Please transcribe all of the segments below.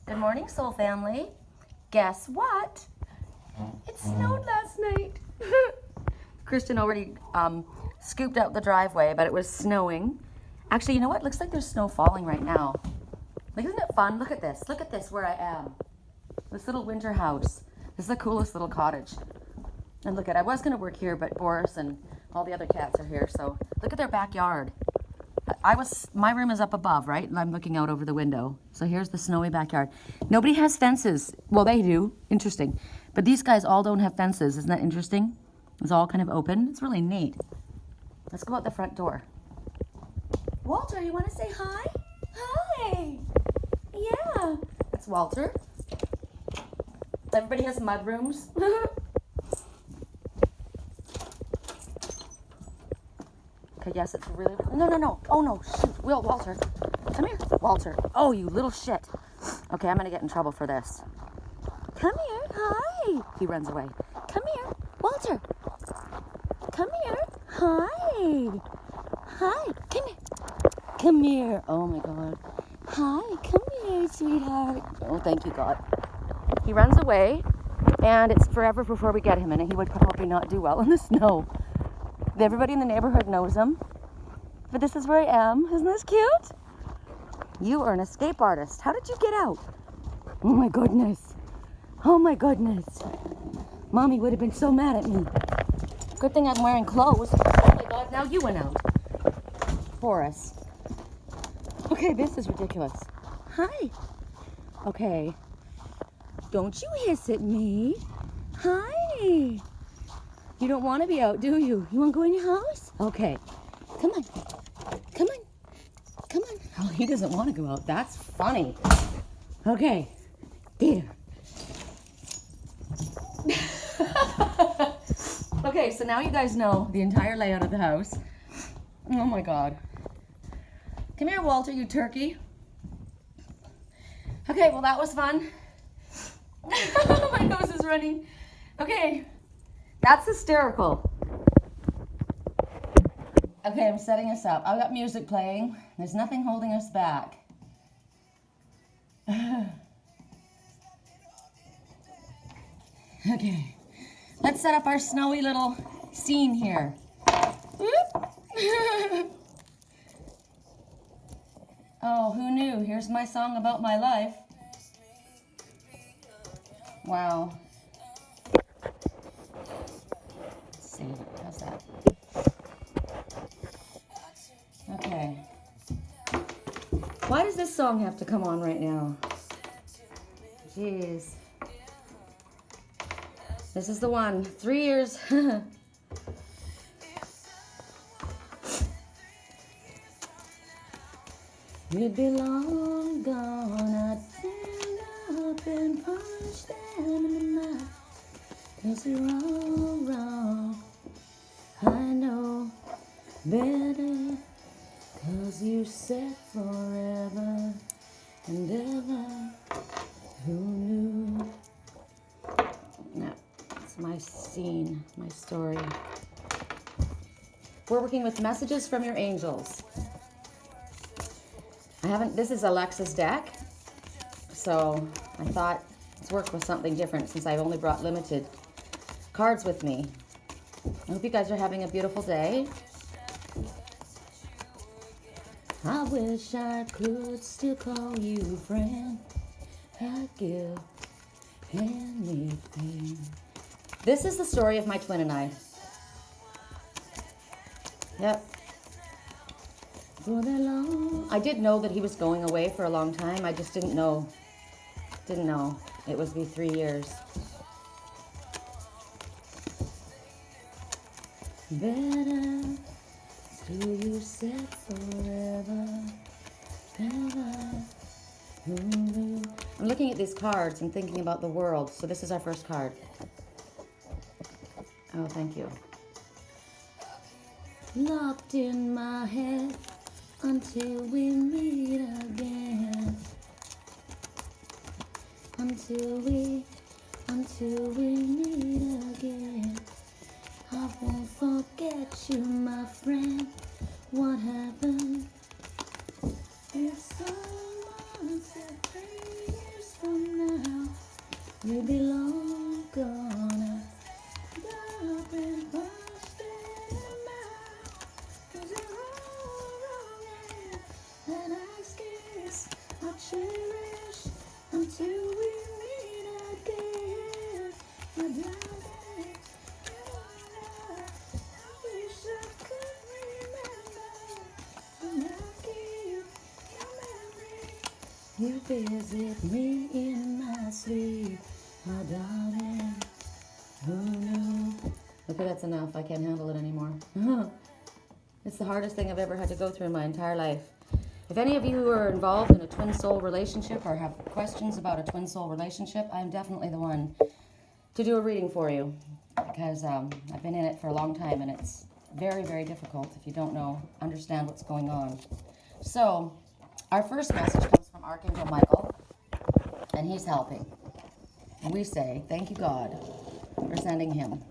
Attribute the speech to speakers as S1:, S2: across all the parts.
S1: Good morning, Soul Family. Guess what? It snowed last night. Christian already scooped out the driveway, but it was snowing. Actually, you know what? Looks like there's snow falling right now. Like, isn't it fun? Look at this. Look at this, where I am. This little winter house. This is the coolest little cottage. And look at, I was going to work here, but Boris and all the other cats are here. So look at their backyard. My room is up above, right? And I'm looking out over the window. So here's the snowy backyard. Nobody has fences. Well, they do. Interesting. But these guys all don't have fences. Isn't that interesting? It's all kind of open. It's really neat. Let's go out the front door. Walter, you want to say hi? Hi. Yeah. That's Walter. Everybody has mud rooms. Okay, yes, it's really... No. Oh, no, shoot. Walter. Come here. Walter. Oh, you little shit. Okay, I'm going to get in trouble for this. Come here. Hi. He runs away. Come here. Walter. Come here. Hi. Hi. Come here. Come here. Oh, my God. Hi. Come here, sweetheart. Oh, thank you, God. He runs away, and it's forever before we get him, and he would probably not do well in the snow. Everybody in the neighborhood knows him, but this is where I am. Isn't this cute? You are an escape artist. How did you get out? Oh my goodness. Oh my goodness. Mommy would have been so mad at me. Good thing I'm wearing clothes. Oh my God, now you went out. Boris. Okay, this is ridiculous. Hi. Okay. Don't you hiss at me. Hi. You don't want to be out, do you? You want to go in your house? Okay. Come on. Come on. Come on. Oh, he doesn't want to go out. That's funny. Okay. There. Okay, so now you guys know the entire layout of the house. Oh my God. Come here, Walter, you turkey. Okay, well, that was fun. My nose is running. Okay. That's hysterical. Okay, I'm setting us up. I've got music playing. There's nothing holding us back. Okay, let's set up our snowy little scene here. Oh, who knew? Here's my song about my life. Wow. See, how's that? Okay. Why does this song have to come on right now? Jeez. This is the one. 3 years. You'd be long gone. I'd stand up and punch them in the mouth. 'Cause you're all wrong. I know better, 'cause you said forever and ever. Who knew? No, it's my scene, my story. We're working with messages from your angels. This is Alexa's deck, so I thought let's work with something different since I've only brought limited cards with me. I hope you guys are having a beautiful day. I wish I could still call you friend. I'd give anything. This is the story of my twin and I. Yep. For that long. I did know that he was going away for a long time. I just didn't know. It would be 3 years. Better, still you said forever, ever. I'm looking at these cards and thinking about the world. So this is our first card. Oh, thank you. Locked in my head until we meet again. Until we meet again. I won't forget you, my friend. What happened? If someone said 3 years You belong gonna up and bust in mouth. 'Cause you're all wrong and I scarce I cherish until we meet again. You're blinded, I wish I could remember, but now keep your memory. You visit me in my sleep, my darling. Who knew? Okay, that's enough. I can't handle it anymore. It's the hardest thing I've ever had to go through in my entire life. If any of you are involved in a twin soul relationship or have questions about a twin soul relationship, I'm definitely the one to do a reading for you, because I've been in it for a long time, and it's very, very difficult if you don't understand what's going on. So, our first message comes from Archangel Michael, and he's helping. And we say, thank you, God, for sending him.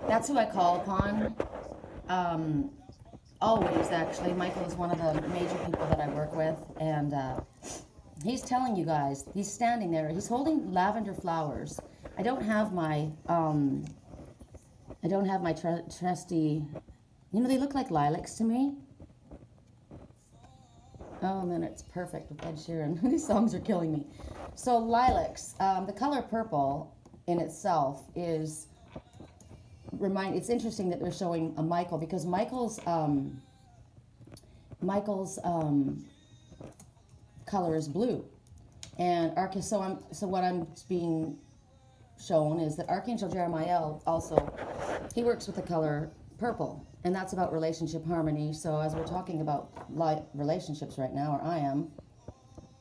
S1: That's who I call upon. Always, actually. Michael is one of the major people that I work with, and he's telling you guys, he's standing there, he's holding lavender flowers. I don't have my trusty, they look like lilacs to me. Oh, and then it's perfect with Ed Sheeran. These songs are killing me. So lilacs, the color purple in itself is, it's interesting that they're showing a Michael, because Michael's color is blue. And so what I'm being shown is that Archangel Jeremiah also, he works with the color purple, and that's about relationship harmony. So as we're talking about relationships right now, or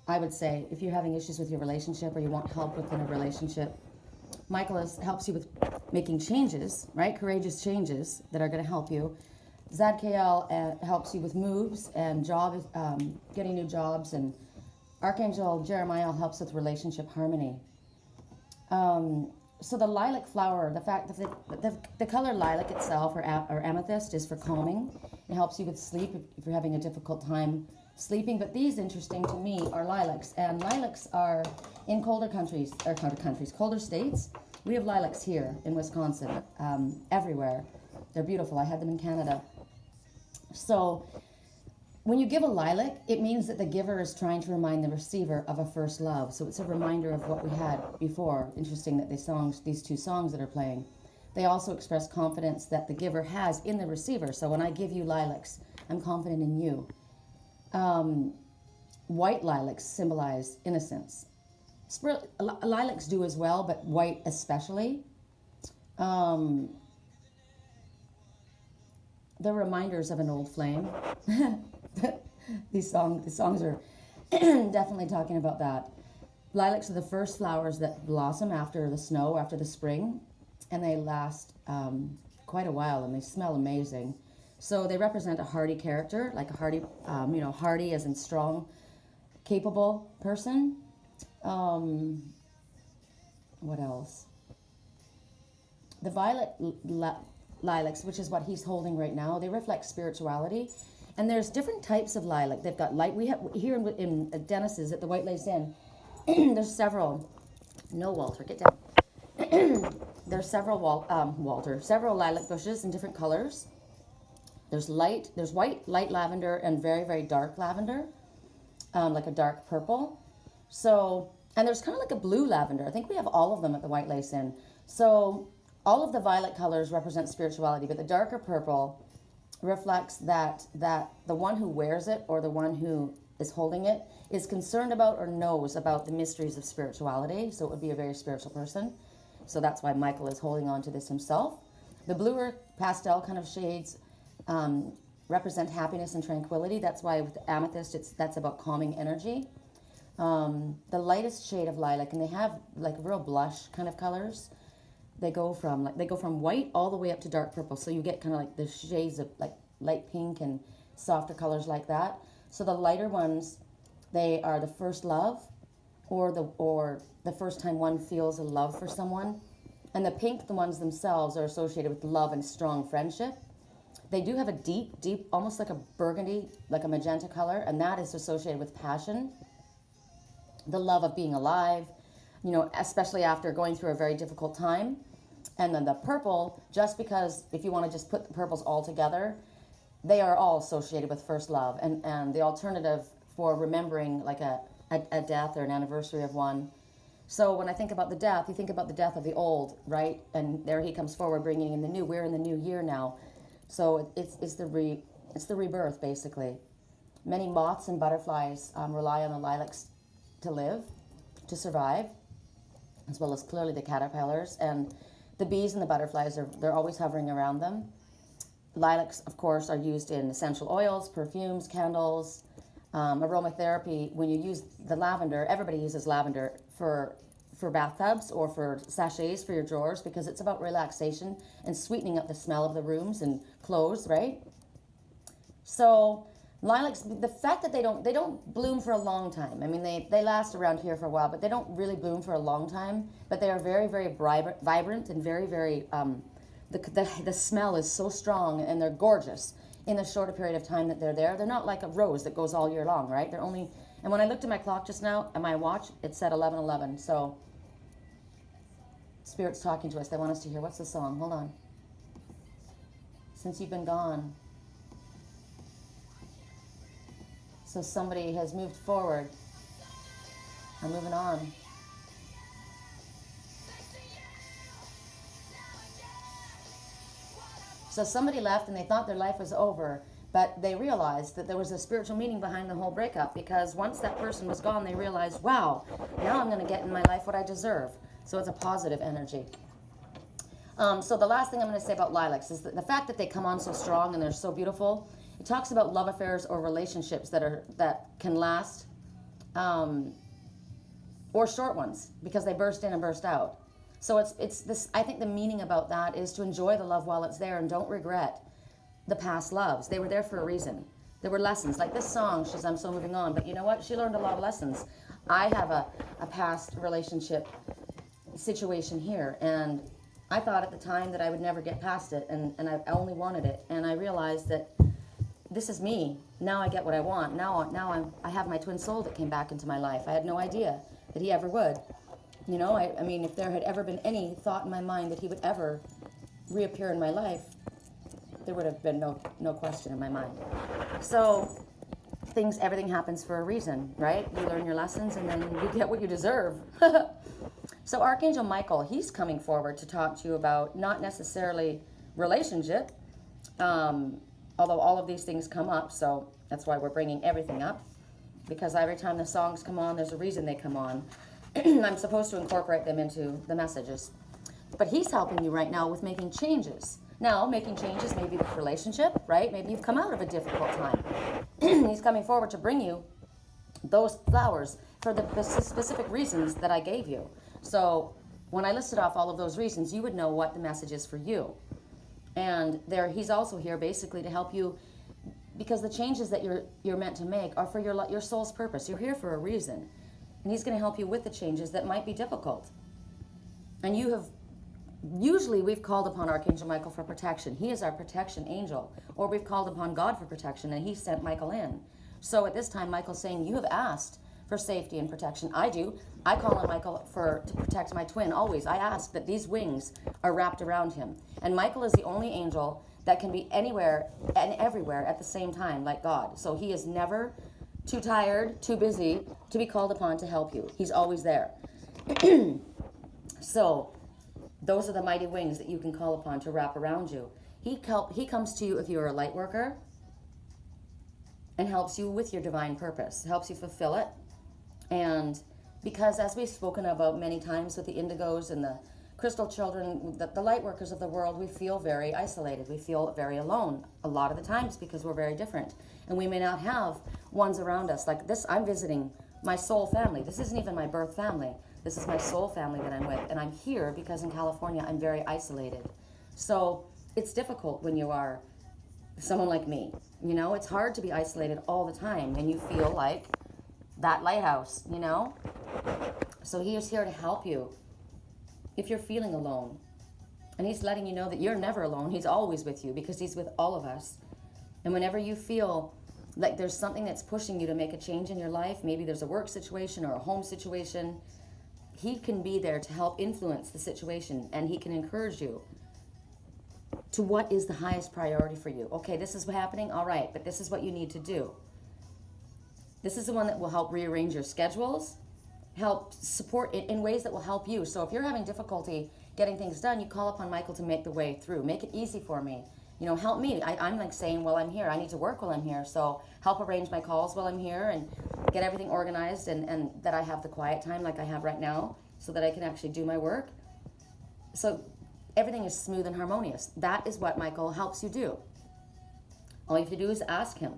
S1: I would say, if you're having issues with your relationship or you want help within a relationship, Michael helps you with making changes, right? Courageous changes that are going to help you. Zadkiel helps you with moves and getting new jobs, and Archangel Jeremiah helps with relationship harmony. So the lilac flower, the fact that the color lilac itself, or amethyst, is for calming. It helps you with sleep if you're having a difficult time sleeping. But these, interesting to me, are lilacs, and lilacs are in colder states. We have lilacs here in Wisconsin, everywhere. They're beautiful. I had them in Canada. So when you give a lilac, it means that the giver is trying to remind the receiver of a first love. So it's a reminder of what we had before. Interesting that these two songs that are playing, they also express confidence that the giver has in the receiver. So when I give you lilacs, I'm confident in you. White lilacs symbolize innocence. Lilacs do as well, but white especially. They're reminders of an old flame. These songs are definitely talking about that. Lilacs are the first flowers that blossom after the snow, after the spring, and they last quite a while, and they smell amazing. So they represent a hardy character, like a hardy, hardy as in strong, capable person. What else? The violet lilacs, which is what he's holding right now, they reflect spirituality. And there's different types of lilac. They've got light. We have here in Dennis's at the White Lace Inn. There's several. No, Walter, get down. There's several several lilac bushes in different colors. There's white, light lavender, and very, very dark lavender, like a dark purple. So, and there's kind of like a blue lavender. I think we have all of them at the White Lace Inn. So all of the violet colors represent spirituality, but the darker purple reflects that the one who wears it, or the one who is holding it, is concerned about or knows about the mysteries of spirituality. So it would be a very spiritual person. So that's why Michael is holding on to this himself. The bluer pastel kind of shades represent happiness and tranquility. That's why with the amethyst, that's about calming energy. The lightest shade of lilac, and they have like real blush kind of colors. They go from white all the way up to dark purple. So you get kind of like the shades of like light pink and softer colors like that. So the lighter ones, they are the first love, or the first time one feels a love for someone. And the pink, the ones themselves, are associated with love and strong friendship. They do have a deep, almost like a burgundy, like a magenta color, and that is associated with passion, the love of being alive, you know, especially after going through a very difficult time. And then the purple, just because if you want to just put the purples all together, they are all associated with first love. And the alternative for remembering like a death or an anniversary of one. So when I think about the death, you think about the death of the old, right? And there he comes forward bringing in the new. We're in the new year now. So it's the rebirth, basically. Many moths and butterflies rely on the lilacs to live, to survive, as well as clearly the caterpillars. And the bees and the butterflies, they're always hovering around them. Lilacs, of course, are used in essential oils, perfumes, candles, aromatherapy. When you use the lavender, everybody uses lavender for bathtubs or for sachets for your drawers, because it's about relaxation and sweetening up the smell of the rooms and clothes, right? So lilacs, the fact that they don't bloom for a long time. I mean, they last around here for a while, but they don't really bloom for a long time. But they are very, very vibrant and very, very, the smell is so strong, and they're gorgeous in the shorter period of time that they're there. They're not like a rose that goes all year long, right? They're only, and when I looked at my clock just now, at my watch, it said 11:11. So Spirit's talking to us. They want us to hear. What's the song? Hold on. Since you've been gone. So somebody has moved forward. I'm moving on. So somebody left and they thought their life was over, but they realized that there was a spiritual meaning behind the whole breakup, because once that person was gone, they realized, wow, now I'm going to get in my life what I deserve. So it's a positive energy. So the last thing I'm going to say about lilacs is that the fact that they come on so strong and they're so beautiful. It talks about love affairs or relationships that can last, or short ones, because they burst in and burst out. So it's this. I think the meaning about that is to enjoy the love while it's there and don't regret the past loves. They were there for a reason. There were lessons. Like this song, she says, I'm so moving on. But you know what? She learned a lot of lessons. I have a past relationship situation here, and I thought at the time that I would never get past it, and I only wanted it. And I realized that this is me. Now I get what I want. Now I have my twin soul that came back into my life. I had no idea that he ever would. You know, I mean, if there had ever been any thought in my mind that he would ever reappear in my life, there would have been no question in my mind. So everything happens for a reason, right? You learn your lessons and then you get what you deserve. So Archangel Michael, he's coming forward to talk to you about not necessarily relationship, although all of these things come up, so that's why we're bringing everything up, because every time the songs come on, there's a reason they come on. I'm supposed to incorporate them into the messages. But he's helping you right now with making changes. Now, making changes maybe with relationship, right? Maybe you've come out of a difficult time. He's coming forward to bring you those flowers for the specific reasons that I gave you. So when I listed off all of those reasons, you would know what the message is for you. And he's also here basically to help you, because the changes that you're meant to make are for your soul's purpose. You're here for a reason. And he's going to help you with the changes that might be difficult. And usually we've called upon Archangel Michael for protection. He is our protection angel. Or we've called upon God for protection, and he sent Michael in. So at this time, Michael's saying, you have asked for safety and protection. I do. I call on Michael to protect my twin, always. I ask that these wings are wrapped around him. And Michael is the only angel that can be anywhere and everywhere at the same time, like God. So he is never too tired, too busy to be called upon to help you. He's always there. So those are the mighty wings that you can call upon to wrap around you. He comes to you if you're a light worker and helps you with your divine purpose, helps you fulfill it. And because as we've spoken about many times with the indigos and the crystal children, the light workers of the world, we feel very isolated. We feel very alone a lot of the times because we're very different. And we may not have ones around us. Like this, I'm visiting my soul family. This isn't even my birth family. This is my soul family that I'm with. And I'm here because in California, I'm very isolated. So it's difficult when you are someone like me. You know, it's hard to be isolated all the time and you feel like that lighthouse, you know? So he is here to help you if you're feeling alone. And he's letting you know that you're never alone. He's always with you because he's with all of us. And whenever you feel like there's something that's pushing you to make a change in your life, maybe there's a work situation or a home situation, he can be there to help influence the situation, and he can encourage you to what is the highest priority for you. Okay, this is what's happening, all right, but this is what you need to do. This is the one that will help rearrange your schedules, help support it in ways that will help you. So if you're having difficulty getting things done, you call upon Michael to make the way through. Make it easy for me. You know, help me. I'm like saying, well, I'm here. I need to work while I'm here. So help arrange my calls while I'm here and get everything organized, and that I have the quiet time like I have right now so that I can actually do my work. So everything is smooth and harmonious. That is what Michael helps you do. All you have to do is ask him.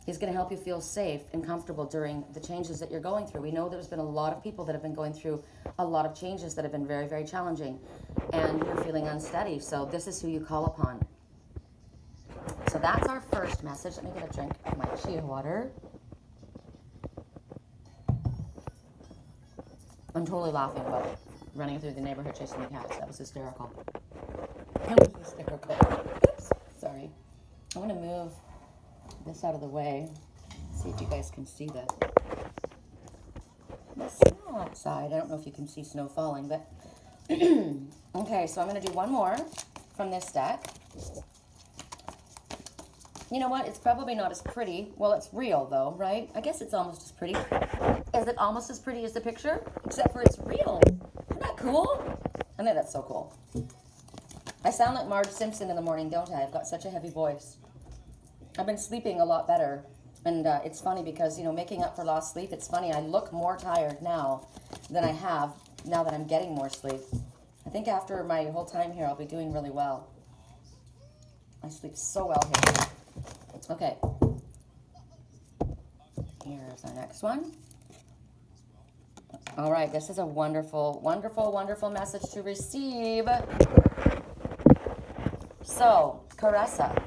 S1: He's going to help you feel safe and comfortable during the changes that you're going through. We know there's been a lot of people that have been going through a lot of changes that have been very, very challenging, and you're feeling unsteady. So this is who you call upon. So that's our first message. Let me get a drink of my chia water. I'm totally laughing about running through the neighborhood chasing the cats. That was hysterical. That was hysterical. Oops, sorry. I want to move this out of the way. See if you guys can see that. The snow outside. I don't know if you can see snow falling, but okay, so I'm going to do one more from this deck. You know what? It's probably not as pretty. Well, it's real though, right? I guess it's almost as pretty. Is it almost as pretty as the picture? Except for it's real. Isn't that cool? I think that's so cool. I sound like Marge Simpson in the morning, don't I? I've got such a heavy voice. I've been sleeping a lot better, and it's funny because, you know, making up for lost sleep, it's funny, I look more tired now than I have now that I'm getting more sleep. I think after my whole time here, I'll be doing really well. I sleep so well here. Okay. Here's our next one. All right, this is a wonderful, wonderful, wonderful message to receive. So, Caressa.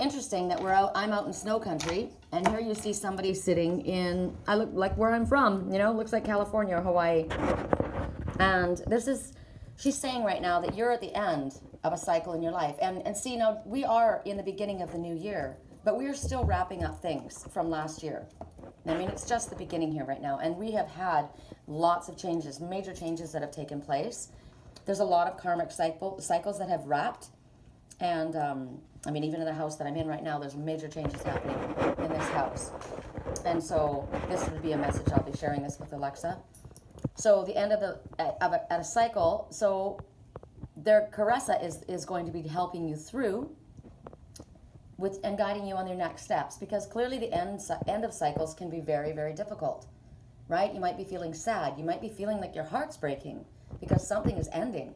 S1: Interesting that I'm out in snow country, and here you see somebody sitting in, I look like where I'm from, you know, looks like California or Hawaii. And she's saying right now that you're at the end of a cycle in your life. And see, now we are in the beginning of the new year, but we are still wrapping up things from last year. I mean, it's just the beginning here right now, and we have had lots of changes, major changes that have taken place. There's a lot of karmic cycles that have wrapped. And, I mean, even in the house that I'm in right now, there's major changes happening in this house. And so this would be a message. I'll be sharing this with Alexa. So the end of a cycle, so their Caressa is going to be helping you through and guiding you on your next steps, because clearly the end of cycles can be very, very difficult, right? You might be feeling sad. You might be feeling like your heart's breaking because something is ending.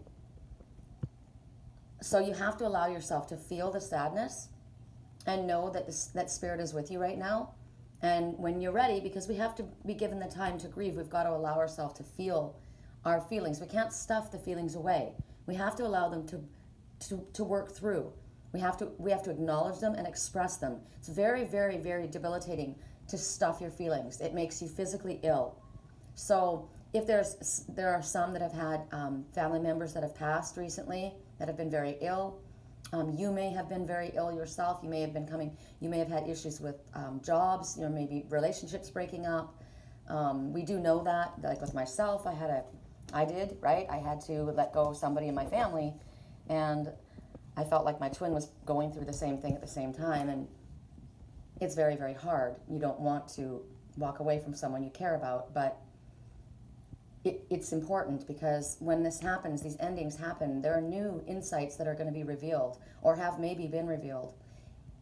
S1: So you have to allow yourself to feel the sadness and know that that spirit is with you right now. And when you're ready, because we have to be given the time to grieve, we've got to allow ourselves to feel our feelings. We can't stuff the feelings away. We have to allow them to work through. We have to acknowledge them and express them. It's very, very, very debilitating to stuff your feelings. It makes you physically ill. So if there are some that have had family members that have passed recently, that have been very ill. You may have been very ill yourself. You may have had issues with jobs, you know, maybe relationships breaking up. We do know that, like with myself, I had to let go of somebody in my family, and I felt like my twin was going through the same thing at the same time, and it's very, very hard. You don't want to walk away from someone you care about, but it's important, because when this happens, these endings happen, there are new insights that are going to be revealed or have maybe been revealed.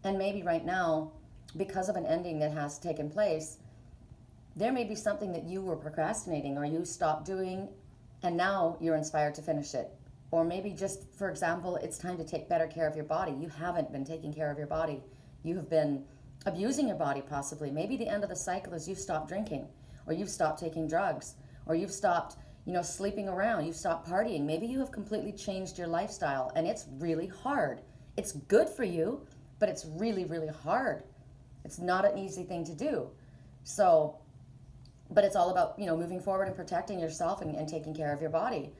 S1: And maybe right now, because of an ending that has taken place, there may be something that you were procrastinating or you stopped doing, and now you're inspired to finish it. Or maybe just, for example, it's time to take better care of your body. You haven't been taking care of your body. You have been abusing your body possibly. Maybe the end of the cycle is you've stopped drinking, or you've stopped taking drugs, or you've stopped, you know, sleeping around, you've stopped partying. Maybe you have completely changed your lifestyle, and it's really hard. It's good for you, but it's really, really hard. It's not an easy thing to do. So, but it's all about, you know, moving forward and protecting yourself and taking care of your body.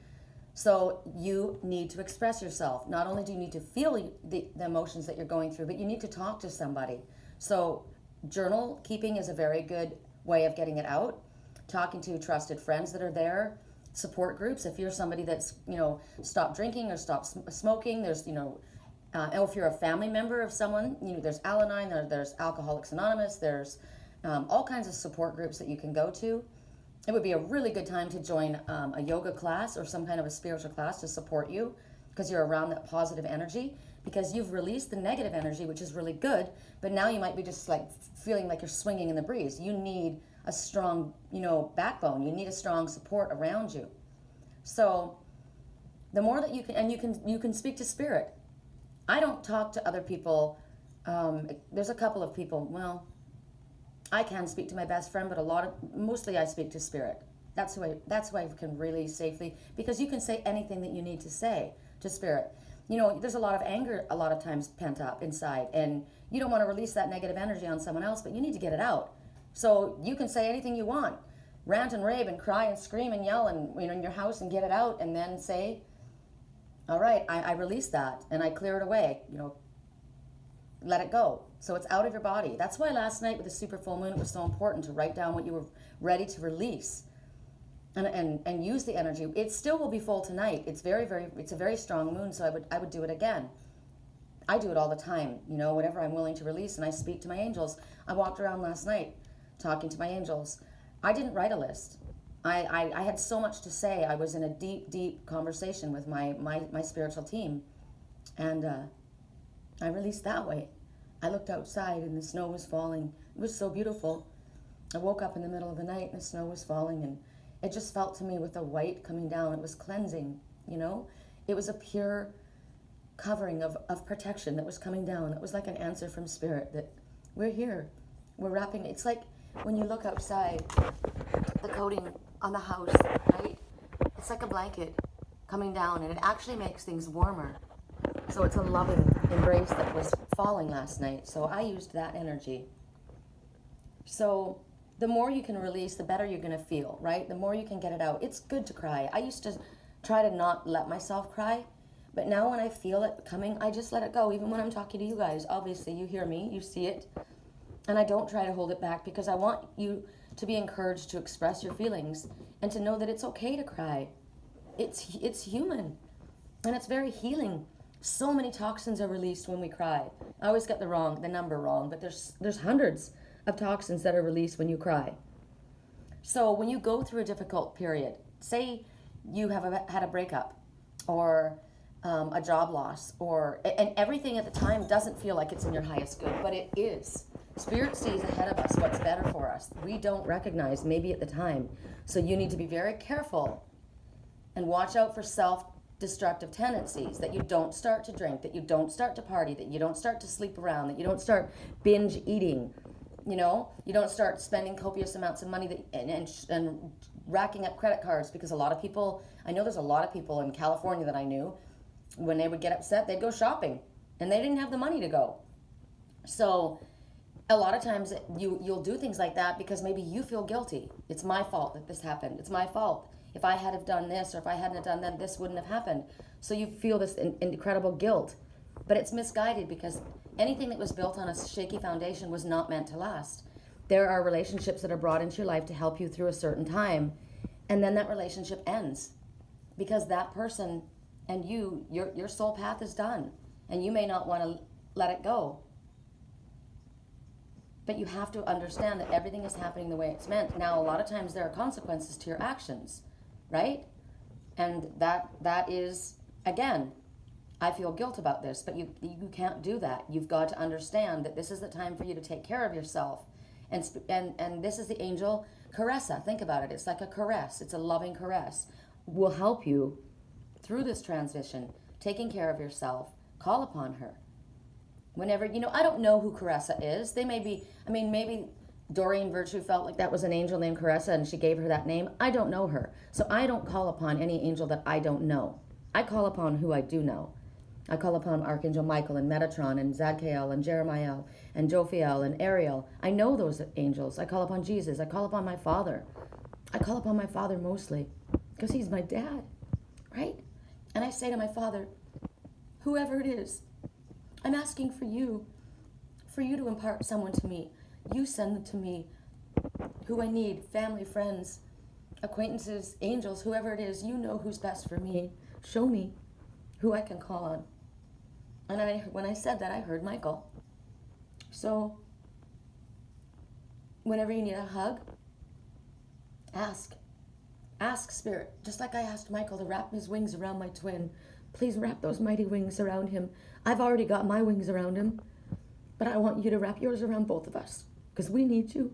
S1: So you need to express yourself. Not only do you need to feel the emotions that you're going through, but you need to talk to somebody. So journal keeping is a very good way of getting it out. talking to trusted friends that are there, support groups. If you're somebody that's, stopped drinking or stopped smoking, there's, or if you're a family member of someone, there's Al-Anon, there's Alcoholics Anonymous, there's all kinds of support groups that you can go to. It would be a really good time to join a yoga class or some kind of a spiritual class to support you, because you're around that positive energy, because you've released the negative energy, which is really good, but now you might be just like feeling like you're swinging in the breeze. You need a strong, backbone. You need a strong support around you. So the more that you can, and you can speak to spirit. I don't talk to other people. There's a couple of people, well, I can speak to my best friend, but mostly I speak to spirit. That's who I can really safely, because you can say anything that you need to say to spirit. There's a lot of anger a lot of times pent up inside, and you don't want to release that negative energy on someone else, but you need to get it out. So you can say anything you want, rant and rave and cry and scream and yell and in your house and get it out, and then say, all right, I release that and I clear it away, let it go. So it's out of your body. That's why last night with the super full moon, it was so important to write down what you were ready to release and use the energy. It still will be full tonight. It's it's a very strong moon, so I would do it again. I do it all the time, whatever I'm willing to release, and I speak to my angels. I walked around last night talking to my angels. I didn't write a list. I had so much to say. I was in a deep, deep conversation with my spiritual team, and I released that way. I looked outside and the snow was falling. It was so beautiful. I woke up in the middle of the night and the snow was falling, and it just felt to me with the white coming down. It was cleansing, It was a pure covering of protection that was coming down. It was like an answer from spirit that we're here. We're wrapping. It's like when you look outside, the coating on the house, right? It's like a blanket coming down, and it actually makes things warmer. So it's a loving embrace that was falling last night. So I used that energy. So the more you can release, the better you're going to feel, right? The more you can get it out. It's good to cry. I used to try to not let myself cry, but now when I feel it coming, I just let it go. Even when I'm talking to you guys, obviously you hear me, you see it, and I don't try to hold it back, because I want you to be encouraged to express your feelings and to know that it's okay to cry. It's human, and it's very healing. So many toxins are released when we cry. I always get the number wrong, but there's hundreds of toxins that are released when you cry. So when you go through a difficult period, say you have had a breakup or a job loss, and everything at the time doesn't feel like it's in your highest good, but it is. Spirit sees ahead of us what's better for us. We don't recognize maybe at the time. So you need to be very careful and watch out for self-destructive tendencies, that you don't start to drink, that you don't start to party, that you don't start to sleep around, that you don't start binge eating, you don't start spending copious amounts of money and racking up credit cards, because a lot of people, I know there's a lot of people in California that I knew, when they would get upset, they'd go shopping, and they didn't have the money to go. So a lot of times you'll do things like that because maybe you feel guilty. It's my fault that this happened. It's my fault. If I had have done this, or if I hadn't have done that, this wouldn't have happened. So you feel this incredible guilt, but it's misguided, because anything that was built on a shaky foundation was not meant to last. There are relationships that are brought into your life to help you through a certain time, and then that relationship ends because that person and your soul path is done, and you may not want to let it go. But you have to understand that everything is happening the way it's meant. Now, a lot of times there are consequences to your actions, right? And that is, again, I feel guilt about this, but you can't do that. You've got to understand that this is the time for you to take care of yourself. And this is the angel Caressa. Think about it. It's like a caress. It's a loving caress. Will help you through this transition, taking care of yourself. Call upon her. Whenever, I don't know who Caressa is. They may be, maybe Doreen Virtue felt like that was an angel named Caressa and she gave her that name. I don't know her. So I don't call upon any angel that I don't know. I call upon who I do know. I call upon Archangel Michael and Metatron and Zadkiel and Jeremiel and Jophiel and Ariel. I know those angels. I call upon Jesus. I call upon my Father. I call upon my Father mostly because he's my dad, right? And I say to my Father, whoever it is, I'm asking for you to impart someone to me. You send them to me who I need, family, friends, acquaintances, angels, whoever it is, you know who's best for me. Show me who I can call on. And when I said that, I heard Michael. So whenever you need a hug, ask. Ask Spirit. Just like I asked Michael to wrap his wings around my twin. Please wrap those mighty wings around him. I've already got my wings around him. But I want you to wrap yours around both of us. Because we need you.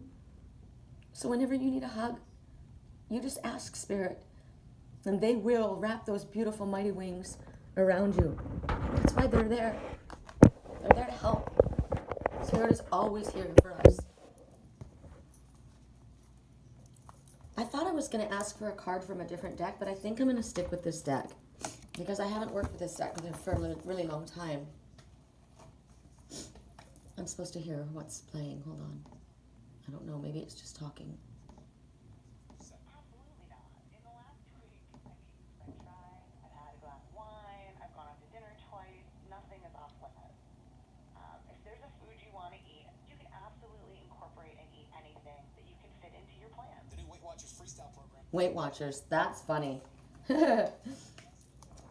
S1: So whenever you need a hug, you just ask Spirit. And they will wrap those beautiful mighty wings around you. That's why they're there. They're there to help. Spirit is always here for us. I thought I was going to ask for a card from a different deck, but I think I'm going to stick with this deck. Because I haven't worked with this deck for a really long time. I'm supposed to hear what's playing. Hold on. I don't know. Maybe it's just talking.
S2: Absolutely not. In the last 2 weeks, I've eaten french fries, I've had a glass of wine, I've gone out to dinner twice. Nothing is off limits. If there's a food you want to eat, you can absolutely incorporate and eat anything that you can fit into your plan.
S3: The new Weight Watchers freestyle program.
S1: Weight Watchers. That's funny.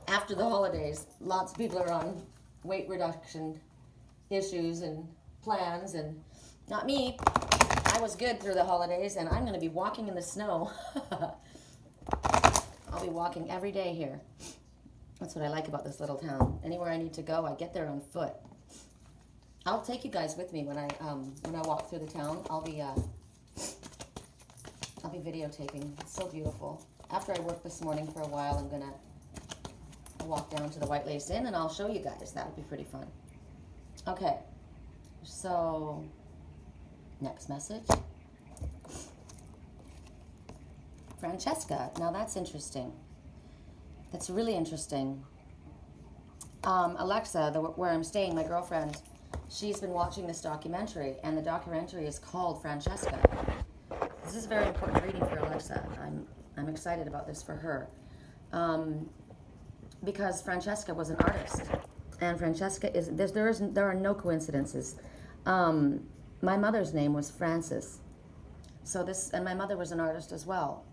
S1: After the holidays, lots of people are on weight reduction issues and plans, and not me. I was good through the holidays, and I'm going to be walking in the snow. I'll be walking every day here. That's what I like about this little town. Anywhere I need to go, I get there on foot. I'll take you guys with me when I walk through the town. I'll be videotaping. It's so beautiful. After I worked this morning for a while, I'm gonna walk down to the White Lace Inn, and I'll show you guys. That would be pretty fun. Okay, so next message. Francesca. Now that's interesting. That's really interesting. Alexa, where I'm staying, my girlfriend, she's been watching this documentary, and the documentary is called Francesca. This is a very important reading for Alexa. I'm excited about this for her. Because Francesca was an artist. And Francesca is, there are no coincidences. My mother's name was Frances. And my mother was an artist as well.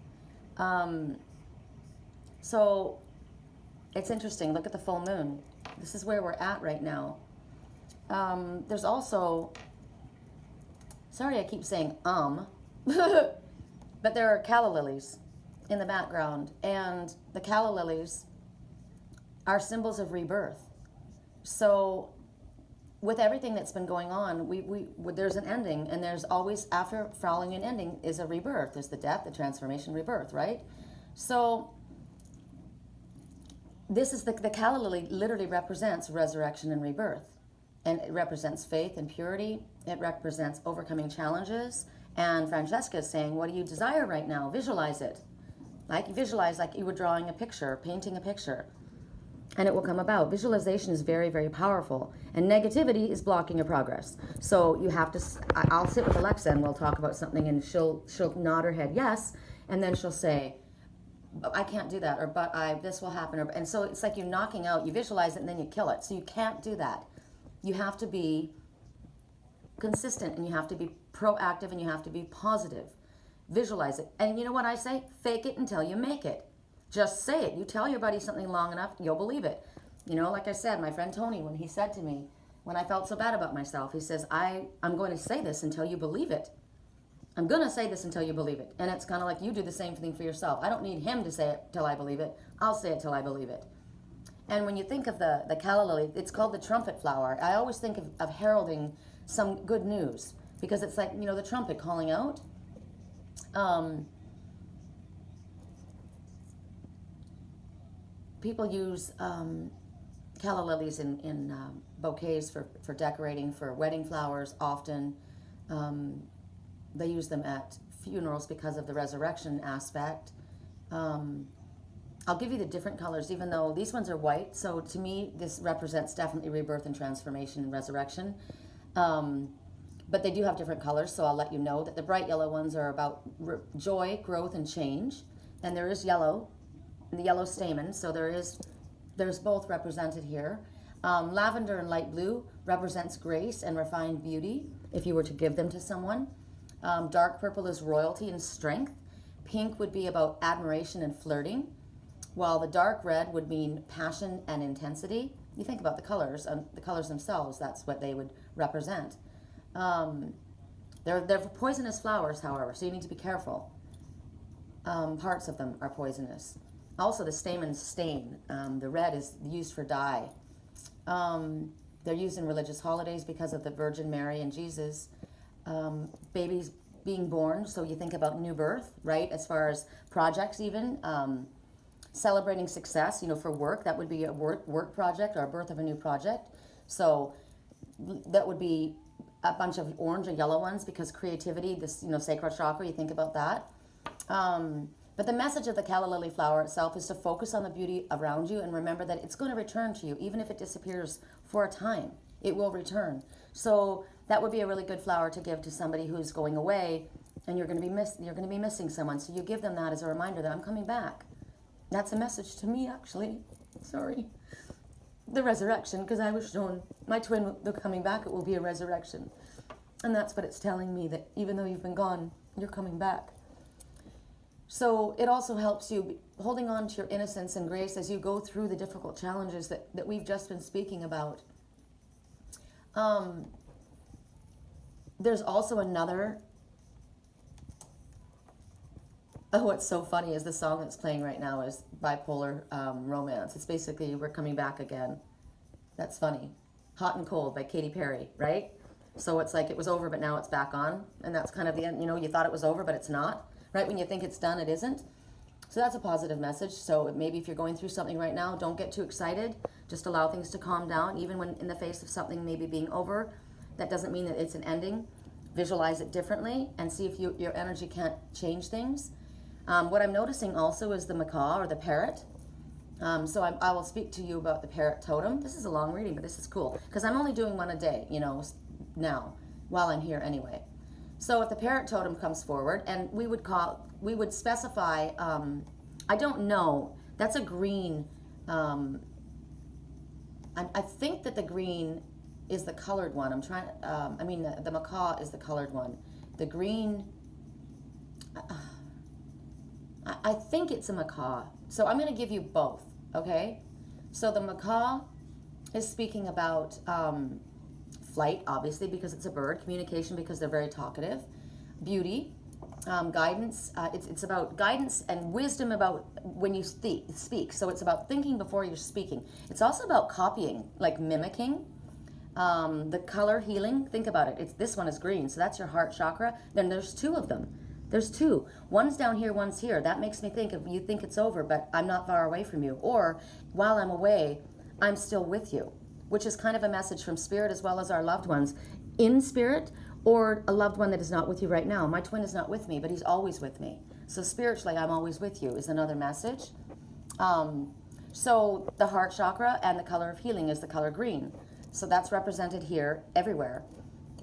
S1: So it's interesting. Look at the full moon. This is where we're at right now. There's also, sorry I keep saying but there are calla lilies in the background, and the calla lilies are symbols of rebirth. So with everything that's been going on, there's an ending, and there's always, after following an ending, is a rebirth. There's the death, the transformation, rebirth, right? So this is the calla lily literally represents resurrection and rebirth. And it represents faith and purity. It represents overcoming challenges. And Francesca is saying, what do you desire right now? Visualize it. Visualize like you were drawing a picture, painting a picture. And it will come about. Visualization is very, very powerful. And negativity is blocking your progress. So you have to, I'll sit with Alexa and we'll talk about something, and she'll nod her head yes. And then she'll say, I can't do that, or this will happen. And so it's like you're knocking out, you visualize it and then you kill it. So you can't do that. You have to be consistent, and you have to be proactive, and you have to be positive. Visualize it. And you know what I say? Fake it until you make it. Just say it. You tell your buddy something long enough, you'll believe it. You know, like I said, my friend Tony, when he said to me, when I felt so bad about myself, he says, I'm going to say this until you believe it. I'm going to say this until you believe it. And it's kind of like you do the same thing for yourself. I don't need him to say it till I believe it. I'll say it till I believe it. And when you think of the calla lily, it's called the trumpet flower. I always think of heralding some good news, because it's like, you know, the trumpet calling out. People use calla lilies in bouquets for decorating, for wedding flowers often. They use them at funerals because of the resurrection aspect. I'll give you the different colors, even though these ones are white. So to me, this represents definitely rebirth and transformation and resurrection. But they do have different colors, so I'll let you know that the bright yellow ones are about joy, growth, and change. And there is yellow, the yellow stamen, so there's both represented here. Lavender and light blue represents grace and refined beauty, if you were to give them to someone. Dark purple is royalty and strength. Pink would be about admiration and flirting, while the dark red would mean passion and intensity. You think about the colors themselves, that's what they would represent. They're poisonous flowers, however, so you need to be careful. Parts of them are poisonous. Also, the stamens stain. The red is used for dye. They're used in religious holidays because of the Virgin Mary and Jesus. Babies being born, so you think about new birth, right? As far as projects even. Celebrating success, for work, that would be a work project or a birth of a new project. So that would be a bunch of orange or yellow ones because creativity, this, sacral chakra, you think about that. But the message of the calla lily flower itself is to focus on the beauty around you and remember that it's going to return to you. Even if it disappears for a time, it will return. So that would be a really good flower to give to somebody who's going away and you're going to be missing someone. So you give them that as a reminder that I'm coming back. That's a message to me, actually. Sorry. The resurrection, because I was shown my twin, they're coming back, it will be a resurrection. And that's what it's telling me, that even though you've been gone, you're coming back. So it also helps you holding on to your innocence and grace as you go through the difficult challenges that we've just been speaking about. There's also another... Oh, what's so funny is the song that's playing right now is Bipolar Romance. It's basically, we're coming back again. That's funny. Hot and Cold by Katy Perry, right? So it's like it was over, but now it's back on. And that's kind of the end. You thought it was over, but it's not. Right? When you think it's done, it isn't. So that's a positive message. So maybe if you're going through something right now, don't get too excited. Just allow things to calm down. Even when in the face of something maybe being over, that doesn't mean that it's an ending. Visualize it differently and see if your energy can't change things. What I'm noticing also is the macaw or the parrot. So I will speak to you about the parrot totem. This is a long reading, but this is cool because I'm only doing one a day, now while I'm here anyway. So if the parrot totem comes forward, and we would specify, I don't know, that's a green, I think that the green is the colored one. I'm trying, the macaw is the colored one. The green, I think it's a macaw. So I'm going to give you both, okay? So the macaw is speaking about flight, obviously, because it's a bird. Communication, because they're very talkative. Beauty, guidance. It's about guidance and wisdom about when you speak. So it's about thinking before you're speaking. It's also about copying, like mimicking. The color healing, think about it. This one is green, so that's your heart chakra. Then there's two of them. There's two. One's down here, one's here. That makes me think of you think it's over, but I'm not far away from you. Or while I'm away, I'm still with you, which is kind of a message from spirit as well as our loved ones in spirit, or a loved one that is not with you right now. My twin is not with me, but he's always with me. So spiritually, I'm always with you is another message. So the heart chakra and the color of healing is the color green. So that's represented here everywhere.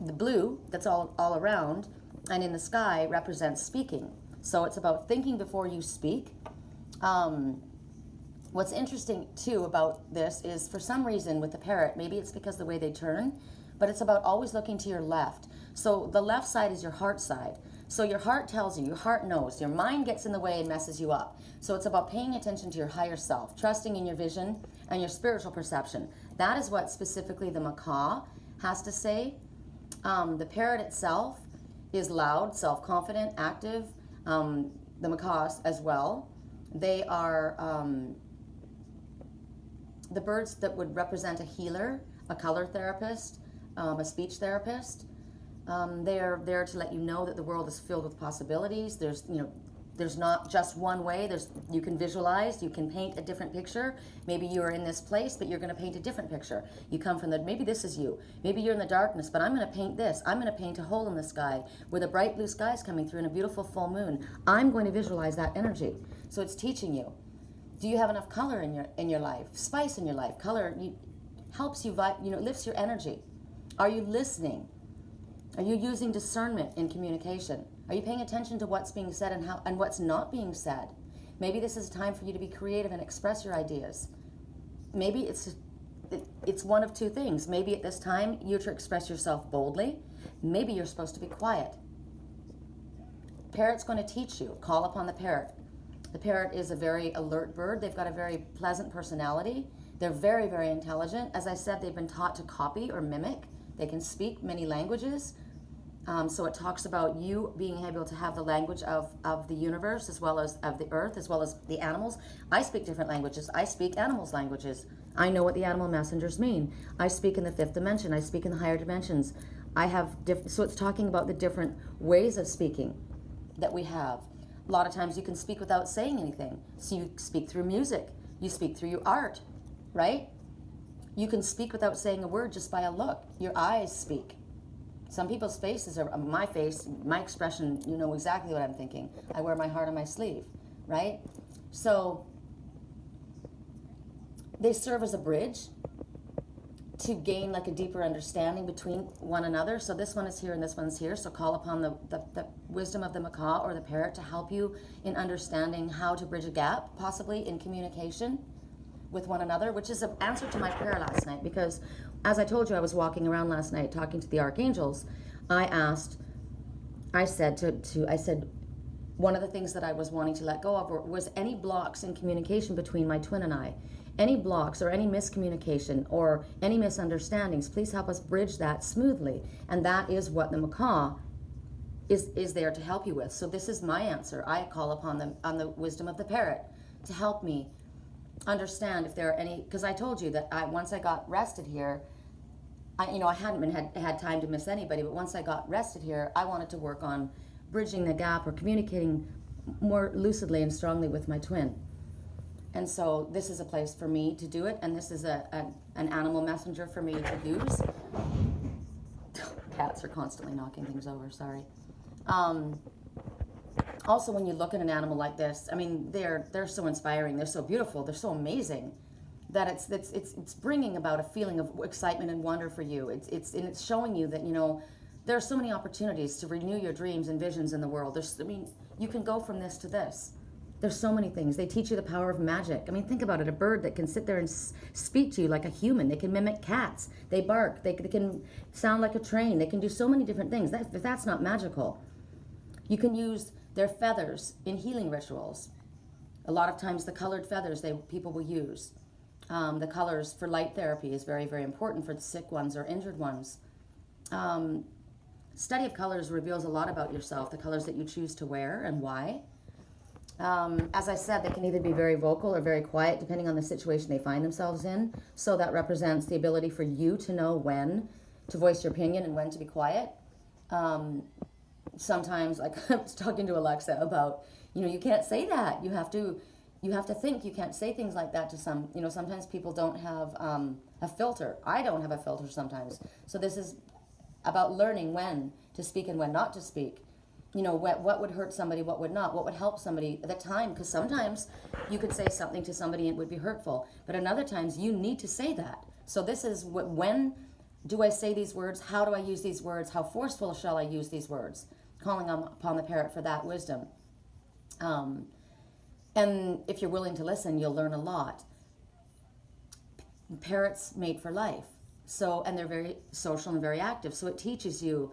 S1: The blue, that's all around, and in the sky represents speaking. So it's about thinking before you speak. What's interesting too about this is for some reason with the parrot, maybe it's because the way they turn, but it's about always looking to your left. So the left side is your heart side. So your heart tells you, your heart knows, your mind gets in the way and messes you up. So it's about paying attention to your higher self, trusting in your vision and your spiritual perception. That is what specifically the macaw has to say. The parrot itself is loud, self-confident, active. The macaws as well. They are the birds that would represent a healer, a color therapist, a speech therapist. They are there to let you know that the world is filled with possibilities. There's not just one way. You can visualize, you can paint a different picture. Maybe you are in this place, but you're going to paint a different picture. You come from maybe this is you. Maybe you're in the darkness, but I'm going to paint this. I'm going to paint a hole in the sky where the bright blue sky is coming through and a beautiful full moon. I'm going to visualize that energy. So it's teaching you. Do you have enough color in your life? Spice in your life. Color helps you, lifts your energy. Are you listening? Are you using discernment in communication? Are you paying attention to what's being said and what's not being said? Maybe this is a time for you to be creative and express your ideas. Maybe it's one of two things. Maybe at this time you're to express yourself boldly. Maybe you're supposed to be quiet. Parrot's going to teach you. Call upon the parrot. The parrot is a very alert bird. They've got a very pleasant personality. They're very, very intelligent. As I said, they've been taught to copy or mimic. They can speak many languages. So it talks about you being able to have the language of the universe, as well as of the earth, as well as the animals. I speak different languages. I speak animals' languages. I know what the animal messengers mean. I speak in the fifth dimension. I speak in the higher dimensions. I have so it's talking about the different ways of speaking that we have. A lot of times you can speak without saying anything. So you speak through music. You speak through your art, right? You can speak without saying a word, just by a look. Your eyes speak. Some people's faces are my face, my expression, you know exactly what I'm thinking. I wear my heart on my sleeve, right? So they serve as a bridge to gain like a deeper understanding between one another. So this one is here and this one's here. So call upon the wisdom of the macaw or the parrot to help you in understanding how to bridge a gap, possibly in communication with one another, which is an answer to my prayer last night. Because as I told you, I was walking around last night talking to the archangels. I said, one of the things that I was wanting to let go of was any blocks in communication between my twin and I. Any blocks or any miscommunication or any misunderstandings, please help us bridge that smoothly. And that is what the macaw is there to help you with. So this is my answer. I call upon the wisdom of the parrot to help me understand if there are any, because I told you that once I got rested here, I hadn't had time to miss anybody, but once I got rested here, I wanted to work on bridging the gap or communicating more lucidly and strongly with my twin. And so this is a place for me to do it, and this is an animal messenger for me to use. Cats are constantly knocking things over, sorry. Also, when you look at an animal like this, I mean, they're so inspiring, they're so beautiful, they're so amazing, that it's bringing about a feeling of excitement and wonder for you. It's showing you that, there are so many opportunities to renew your dreams and visions in the world. You can go from this to this. There's so many things. They teach you the power of magic. I mean, think about it. A bird that can sit there and speak to you like a human. They can mimic cats. They bark. They can sound like a train. They can do so many different things. If that's not magical. You can use their feathers in healing rituals. A lot of times the colored feathers people will use. The colors for light therapy is very, very important for the sick ones or injured ones. Study of colors reveals a lot about yourself, the colors that you choose to wear and why. As I said, they can either be very vocal or very quiet, depending on the situation they find themselves in. So that represents the ability for you to know when to voice your opinion and when to be quiet. Sometimes, like I was talking to Alexa about, you can't say that. You have to think. You can't say things like that to some. Sometimes people don't have a filter. I don't have a filter sometimes. So this is about learning when to speak and when not to speak. What would hurt somebody, what would not, what would help somebody at the time. Because sometimes you could say something to somebody and it would be hurtful. But in other times, you need to say that. So this is when do I say these words? How do I use these words? How forceful shall I use these words? Calling upon the parrot for that wisdom. And if you're willing to listen, you'll learn a lot. Parrots mate for life. And they're very social and very active. So it teaches you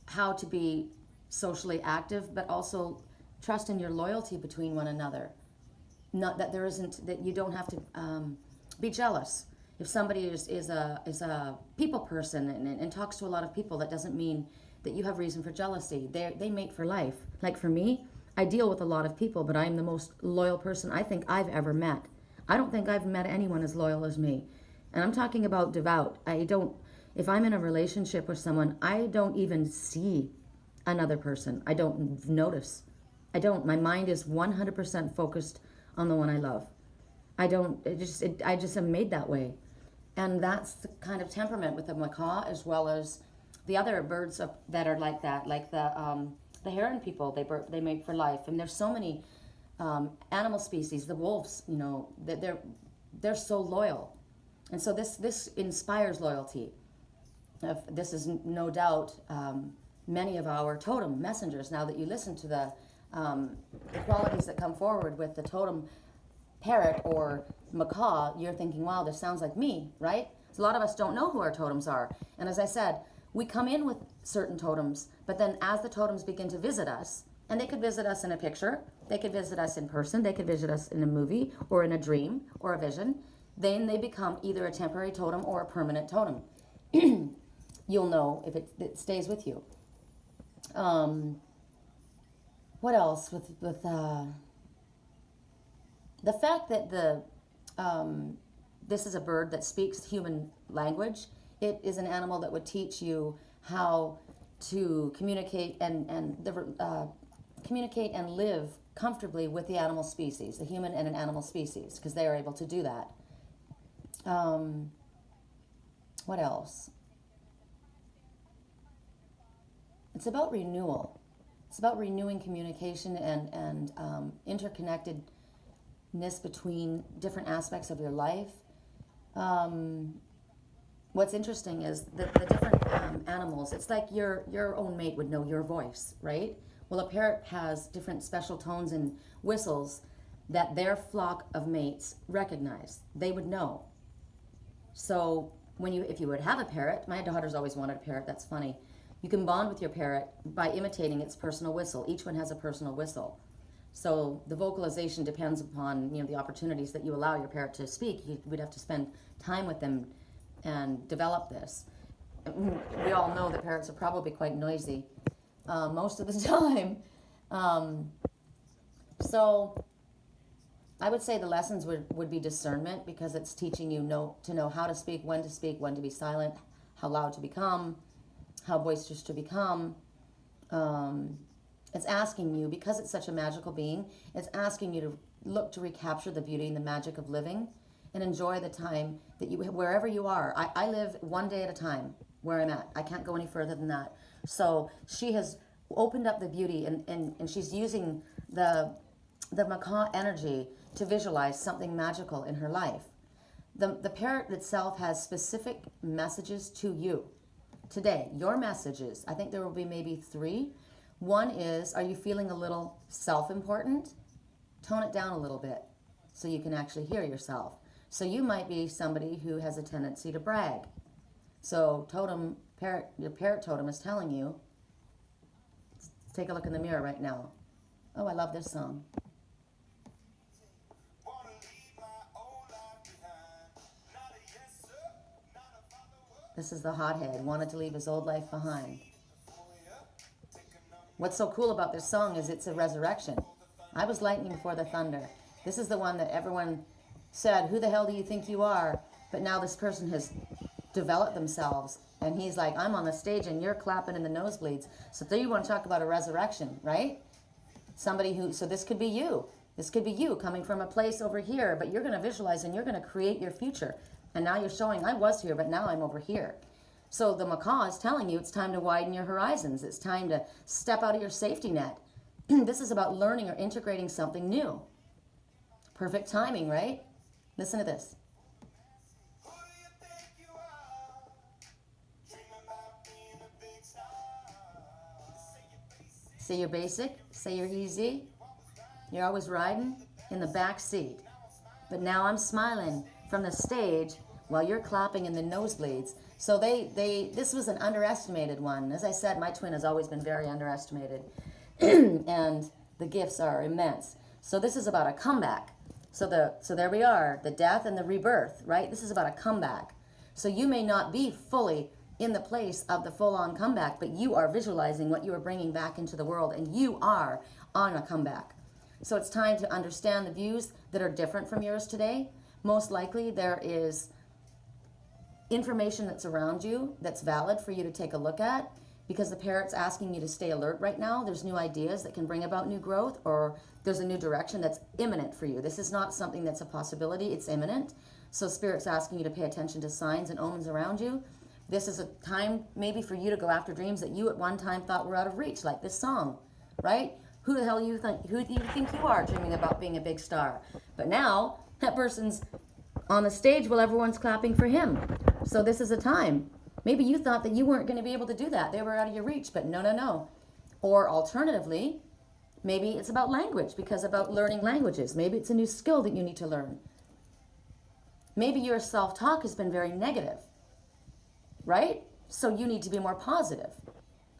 S1: how to be socially active, but also trust in your loyalty between one another. Not that that you don't have to be jealous. If somebody is a people person and talks to a lot of people, that doesn't mean that you have reason for jealousy. They mate for life. Like for me, I deal with a lot of people, but I'm the most loyal person I think I've ever met. I don't think I've met anyone as loyal as me. And I'm talking about devout. If I'm in a relationship with someone, I don't even see another person. I don't notice. My mind is 100% focused on the one I love. I just am made that way. And that's the kind of temperament with the macaw, as well as the other birds that are like that, like the heron people. They mate for life. And there's so many animal species. The wolves, they're so loyal. And so this inspires loyalty. This is no doubt many of our totem messengers. Now that you listen to the qualities that come forward with the totem parrot or macaw, you're thinking, wow, this sounds like me, right? So a lot of us don't know who our totems are. And as I said, we come in with certain totems, but then as the totems begin to visit us And they could visit us in a picture. They could visit us in person. They could visit us in a movie or in a dream or a vision. Then they become either a temporary totem or a permanent totem. You'll know if it stays with you. What else with the fact that this is a bird that speaks human language. It is an animal that would teach you how to communicate and communicate and live comfortably with the animal species, the human and an animal species, because they are able to do that. What else? It's about renewal. It's about renewing communication and interconnectedness between different aspects of your life. What's interesting is the different animals, it's like your own mate would know your voice, right? Well, a parrot has different special tones and whistles that their flock of mates recognize. They would know. So if you would have a parrot, my daughter's always wanted a parrot, that's funny. You can bond with your parrot by imitating its personal whistle. Each one has a personal whistle. So the vocalization depends upon the opportunities that you allow your parrot to speak. We'd have to spend time with them and develop this. We all know that parrots are probably quite noisy most of the time. So I would say the lessons would be discernment, because it's teaching you to know how to speak, when to be silent, how loud to become, how boisterous to become. It's asking you, because it's such a magical being, it's asking you to look to recapture the beauty and the magic of living and enjoy the time that wherever you are. I live one day at a time where I'm at. I can't go any further than that. So she has opened up the beauty and she's using the macaw energy to visualize something magical in her life. The parrot itself has specific messages to you. Today, your messages, I think there will be maybe 3. One is, are you feeling a little self-important? Tone it down a little bit so you can actually hear yourself. So you might be somebody who has a tendency to brag. So your parrot totem is telling you, take a look in the mirror right now. Oh, I love this song. This is the hothead, wanted to leave his old life behind. What's so cool about this song is it's a resurrection. I was lightning before the thunder. This is the one that everyone said, who the hell do you think you are? But now this person has developed themselves. And he's like, I'm on the stage and you're clapping in the nosebleeds. So there you want to talk about a resurrection, right? So this could be you. This could be you coming from a place over here, but you're going to visualize and you're going to create your future. And now you're showing, I was here, but now I'm over here. So the macaw is telling you it's time to widen your horizons. It's time to step out of your safety net. This is about learning or integrating something new. Perfect timing, right? Listen to this. Say you're basic, say you're easy. You're always riding in the back seat. But now I'm smiling from the stage while you're clapping in the nosebleeds. So this was an underestimated one. As I said, my twin has always been very underestimated. And the gifts are immense. So this is about a comeback. So there we are, the death and the rebirth, right? This is about a comeback. So you may not be fully in the place of the full-on comeback, but you are visualizing what you are bringing back into the world, and you are on a comeback. So it's time to understand the views that are different from yours today. Most likely there is information that's around you that's valid for you to take a look at, because the parrot's asking you to stay alert right now. There's new ideas that can bring about new growth, or there's a new direction that's imminent for you. This is not something that's a possibility, it's imminent. So Spirit's asking you to pay attention to signs and omens around you. This is a time maybe for you to go after dreams that you at one time thought were out of reach, like this song, right? Who do you think you are, dreaming about being a big star? But now that person's on the stage while everyone's clapping for him. So this is a time. Maybe you thought that you weren't going to be able to do that. They were out of your reach, but no. Or alternatively, maybe it's about language, because about learning languages. Maybe it's a new skill that you need to learn. Maybe your self-talk has been very negative, right? So you need to be more positive.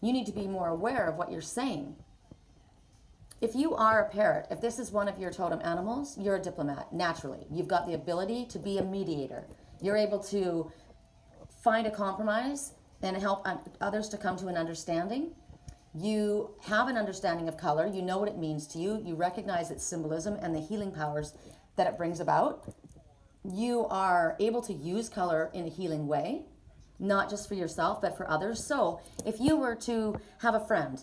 S1: You need to be more aware of what you're saying. If you are a parrot, if this is one of your totem animals, you're a diplomat, naturally. You've got the ability to be a mediator. You're able to find a compromise and help others to come to an understanding. You have an understanding of color. You know what it means to you. You recognize its symbolism and the healing powers that it brings about. You are able to use color in a healing way, not just for yourself, but for others. So if you were to have a friend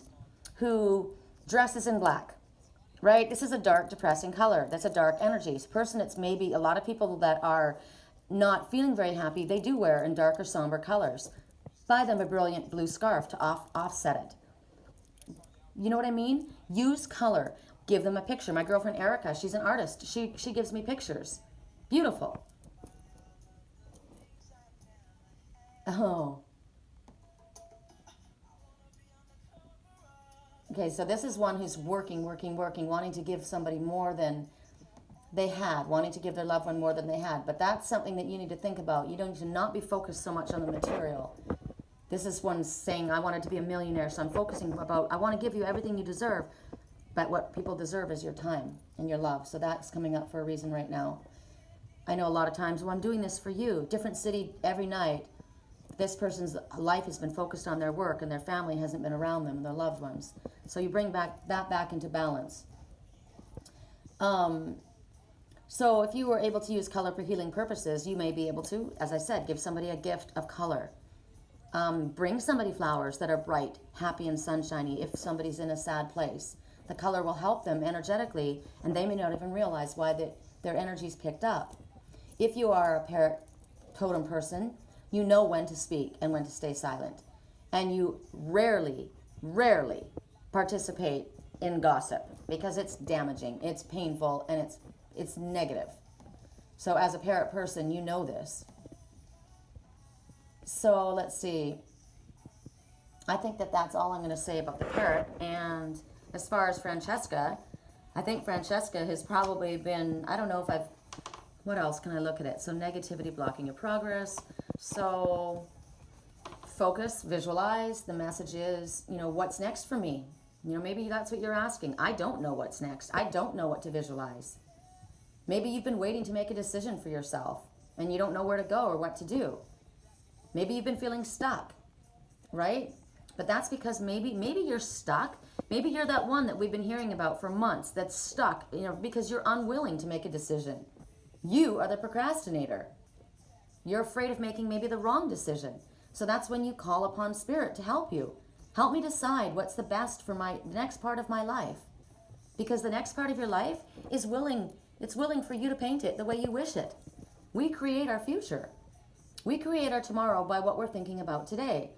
S1: who dresses in black, right? This is a dark, depressing color. That's a dark energy. It's a person, it's maybe a lot of people that are not feeling very happy, they do wear in dark or somber colors. Buy them a brilliant blue scarf to offset it. You know what I mean? Use color. Give them a picture. My girlfriend Erica, she's an artist. She gives me pictures. Beautiful. Oh. Okay, so this is one who's working, wanting to give somebody more than they had, wanting to give their loved one more than they had. But that's something that you need to think about. You don't need to not be focused so much on the material. This is one saying, I wanted to be a millionaire, so I'm focusing about, I want to give you everything you deserve. But what people deserve is your time and your love. So that's coming up for a reason right now. I know a lot of times, well, I'm doing this for you. Different city every night. This person's life has been focused on their work and their family hasn't been around them and their loved ones. So you bring that back into balance. So if you were able to use color for healing purposes, you may be able to, as I said, give somebody a gift of color. Bring somebody flowers that are bright, happy, and sunshiny if somebody's in a sad place. The color will help them energetically, and they may not even realize why their energy's picked up. If you are a parrot totem person, you know when to speak and when to stay silent. And you rarely participate in gossip because it's damaging, it's painful, and it's negative. So as a parrot person, you know this. So let's see. I think that's all I'm going to say about the parrot. And as far as Francesca, I think Francesca has probably been, I don't know if what else can I look at it? So negativity blocking your progress. So focus, visualize. The message is, what's next for me? Maybe that's what you're asking. I don't know what's next. I don't know what to visualize. Maybe you've been waiting to make a decision for yourself and you don't know where to go or what to do. Maybe you've been feeling stuck, right? But that's because maybe you're stuck. Maybe you're that one that we've been hearing about for months that's stuck, because you're unwilling to make a decision. You are the procrastinator. You're afraid of making maybe the wrong decision. So that's when you call upon Spirit to help you. Help me decide what's the best for the next part of my life. Because the next part of your life is willing for you to paint it the way you wish it. We create our future. We create our tomorrow by what we're thinking about today.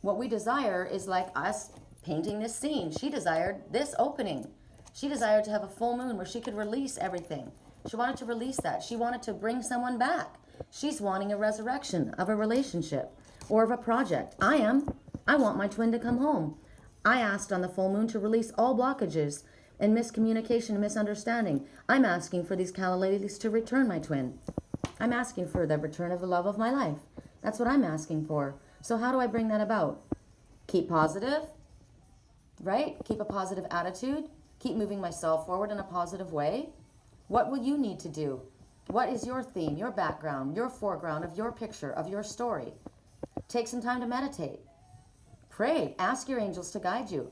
S1: What we desire is like us painting this scene. She desired this opening. She desired to have a full moon where she could release everything. She wanted to release that. She wanted to bring someone back. She's wanting a resurrection of a relationship or of a project. I want my twin to come home. I asked on the full moon to release all blockages and miscommunication and misunderstanding. I'm asking for these Calla ladies to return my twin. I'm asking for the return of the love of my life. That's what I'm asking for. So how do I bring that about? Keep positive, right? Keep a positive attitude. Keep moving myself forward in a positive way. What will you need to do? What is your theme, your background, your foreground of your picture, of your story? Take some time to meditate. Pray. Ask your angels to guide you.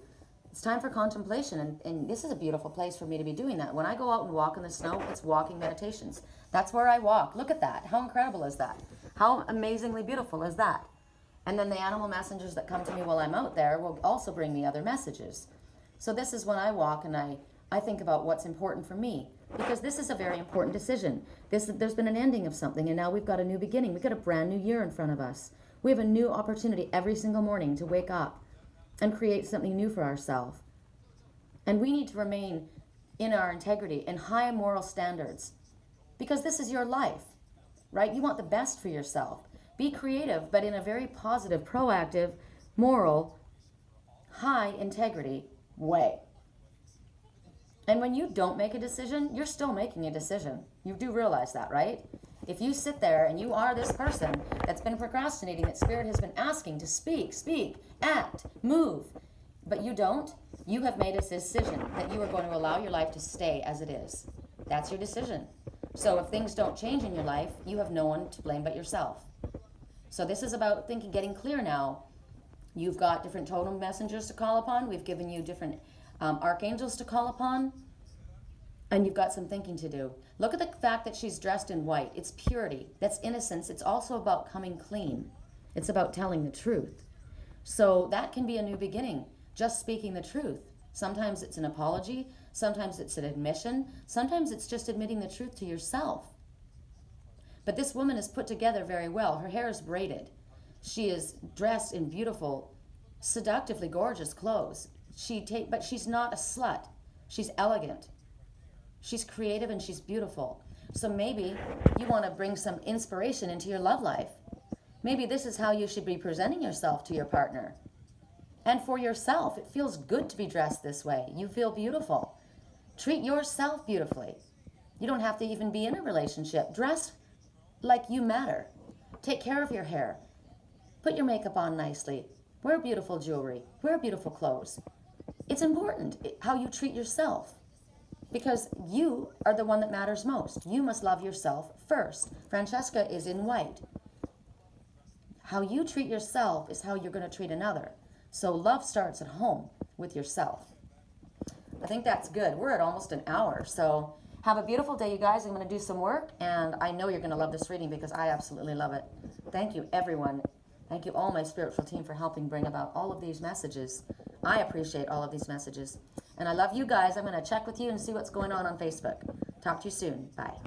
S1: It's time for contemplation, and this is a beautiful place for me to be doing that. When I go out and walk in the snow, it's walking meditations. That's where I walk. Look at that. How incredible is that? How amazingly beautiful is that? And then the animal messengers that come to me while I'm out there will also bring me other messages. So this is when I walk and I think about what's important for me. Because this is a very important decision. There's been an ending of something, and now we've got a new beginning. We've got a brand new year in front of us. We have a new opportunity every single morning to wake up and create something new for ourselves. And we need to remain in our integrity and high moral standards. Because this is your life, right? You want the best for yourself. Be creative, but in a very positive, proactive, moral, high integrity way. And when you don't make a decision, you're still making a decision. You do realize that, right? If you sit there and you are this person that's been procrastinating, that Spirit has been asking to speak, act, move, but you don't, You have made a decision that you are going to allow your life to stay as it is. That's your decision. So if things don't change in your life, you have no one to blame but yourself. So this is about thinking, getting clear now. You've got different totem messengers to call upon. We've given you different archangels to call upon. And you've got some thinking to do. Look at the fact that she's dressed in white. It's purity. That's innocence. It's also about coming clean. It's about telling the truth. So that can be a new beginning. Just speaking the truth. Sometimes it's an apology. Sometimes it's an admission. Sometimes it's just admitting the truth to yourself. But this woman is put together very well. Her hair is braided. She is dressed in beautiful, seductively gorgeous clothes. But she's not a slut. She's elegant. She's creative and she's beautiful. So maybe you want to bring some inspiration into your love life. Maybe this is how you should be presenting yourself to your partner. And for yourself, it feels good to be dressed this way. You feel beautiful. Treat yourself beautifully. You don't have to even be in a relationship. Dress like you matter. Take care of your hair. Put your makeup on nicely. Wear beautiful jewelry. Wear beautiful clothes. It's important how you treat yourself because you are the one that matters most. You must love yourself first. Francesca is in white. How you treat yourself is how you're going to treat another. So love starts at home with yourself. I think that's good. We're at almost an hour. So have a beautiful day, you guys. I'm going to do some work, and I know you're going to love this reading because I absolutely love it. Thank you, everyone. Thank you, all my spiritual team, for helping bring about all of these messages. I appreciate all of these messages. And I love you guys. I'm going to check with you and see what's going on Facebook. Talk to you soon. Bye.